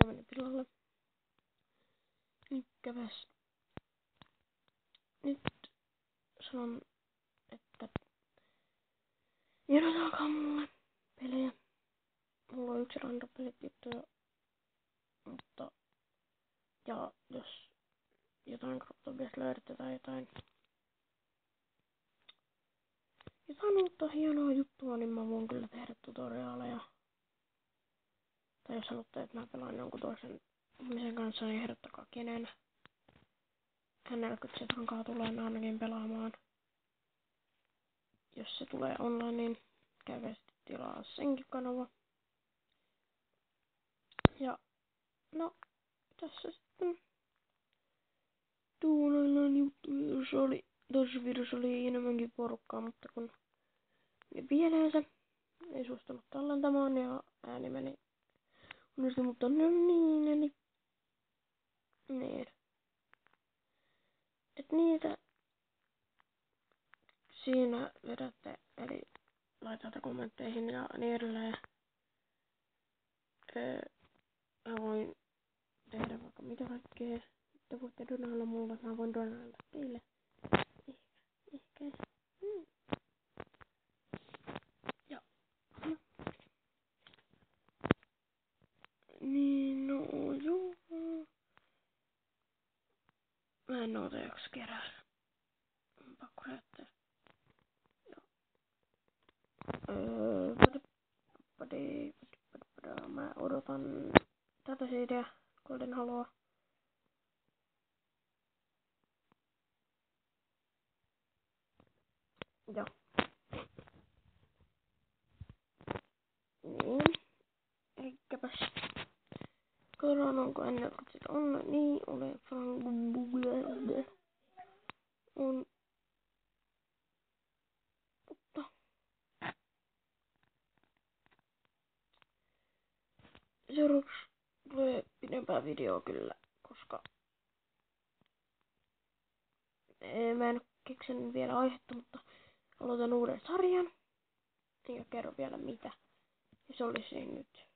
meni pilalle. Käväs. Nyt sanon, että jonotakaa mulle pelejä. Mulla on yksi random-pelit juttuja, mutta ja jos jotain Croptopiasta löydätte tai jotain uutta hienoa juttua, niin mä voin kyllä tehdä tutoriaaleja. Tai jos haluatte, että mä pelaan jonkun toisen ihmisen kanssa, niin ehdottakaa kenen. N47 tulee ainakin pelaamaan. Jos se tulee online, niin käykää sitten tilaa senkin kanava. Ja no, tässä sitten tuunaillaan juttuja. Toisessa videossa oli enemmänkin porukkaa, mutta kun vielä se ei suostunut tallentamaan ja ääni meni unohti, mutta no niin, eli niin. Et niitä siinä vedätte, eli laitatte kommentteihin ja niin edelleen. Mä voin tehdä vaikka mitä kaikkea. Te voitte donailla mulle, mä voin donailla teille. Ehkä. Ja. No. Niin, no joo. Mä en noita jaksa kerää. On pakko näyttää. Joo. Mä odotan tätä siideä, Golden Haloa. Joo. Niin. Elikkäpäs. Katsotaan onko ennen kuin sitä on. Niin, olen Frank. On. Mutta. Seuraavaksi tulee pidempää videoa kyllä, koska mä en keksinyt vielä aihetta, mutta aloitan uuden sarjan. Enkä kerro vielä mitä. Ja se olisi nyt